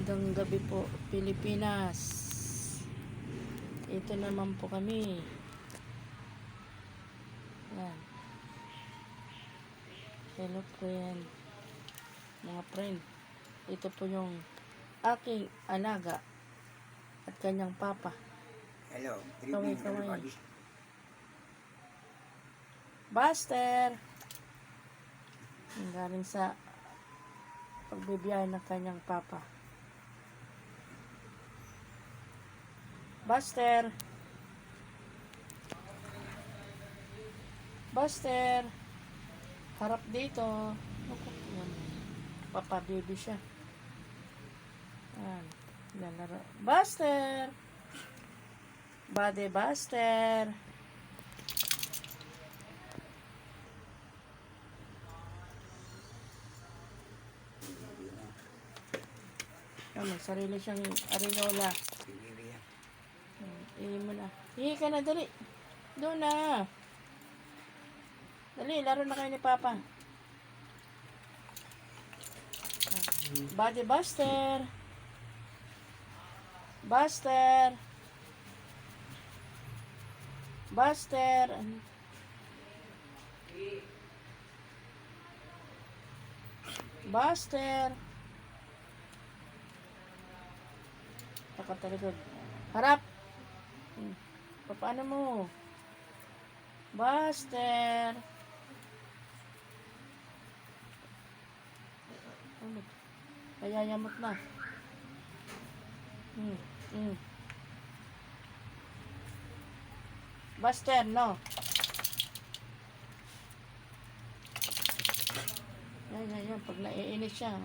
Magandang gabi po, Pilipinas. Ito naman po kami. Yan. Hello friend. Mga friend. Ito po yung aking alaga at kanyang papa. Hello, good evening everybody. Buster! Ang galing sa pagbibiyahe ng kanyang papa. Buster! Buster! Harap dito. Yan. Papa baby siya. Yan. Lalaro. Buster! Body Buster! May sarili siyang arinola. Ihi mo na. Ihi ka na, dali. Doon na. Dali, laro na kayo ni Papa. Body Buster. Buster. Buster. Buster. Nakatalikod. Harap. Paano mo? Buster. Kayayamot na. Buster, no. Yan. Pag naiinit siya.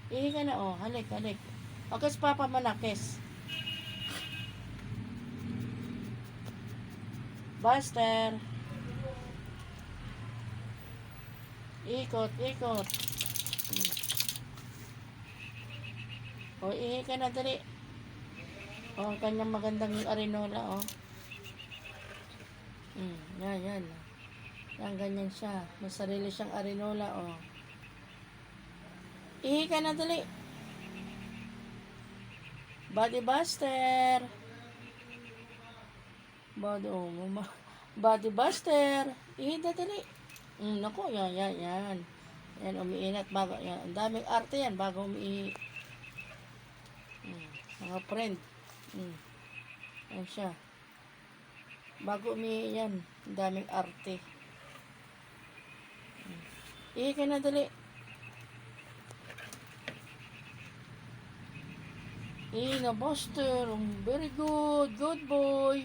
Ihi ka na, oh. Halik. O, kiss Papa mo na, kiss. Buster. Ikot. O, ihi ka na, dali. O, ang kanyang magandang arinola, oh. Yan. Yan, ganyan siya. May sarili siyang arinola, oh. Ihi ka na, dali. Body Buster. Body Buster. Ihi na, dali. Naku, yan. Yan, umiinat bago. Yan, ang daming arte yan bago umiihi. Mga friend. Yan siya. Bago umiihi yan, ang daming arte. Ihi ka na, dali. Ihi na, Buster. Very good. Good boy.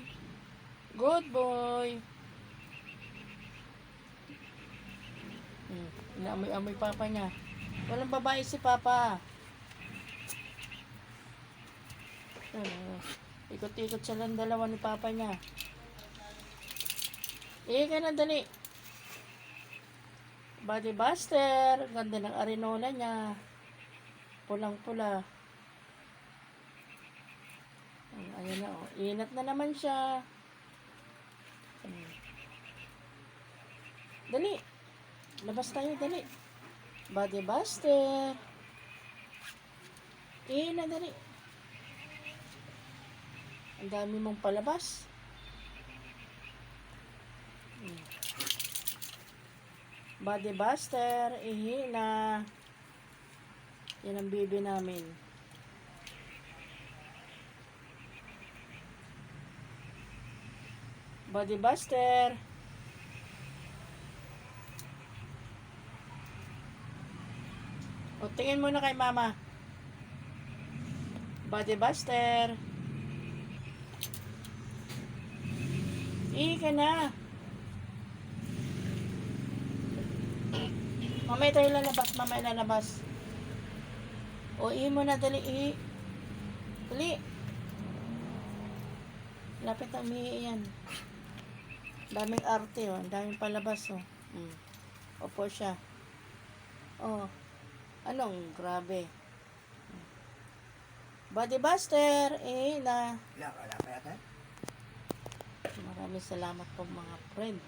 Inaamoy-amoy Papa niya. Walang babae si Papa. Ikot-ikot silang dalawa ni Papa niya. Ihi ka na, dali. Body Buster. Ganda ng arinola niya. Pulang-pula. Ayan na, oh. Inat na naman siya. Dali. Labas tayo, dali. Body Buster. Na, dali. Ang dami mong palabas. Body Buster. Ihi na. Yan ang baby namin. Body Buster. O, tingin muna kay Mama. Body Buster. Ihi ka na. Mamaya tayo lalabas. O, ihi mo na, dali. Ihi. Dali. Lapit na umihi yan. Daming arte, oh. Daming palabas, oh. Opo siya. Oh. Anong grabe. Body Buster. Na. Wala pa yata? Maraming salamat po mga friend.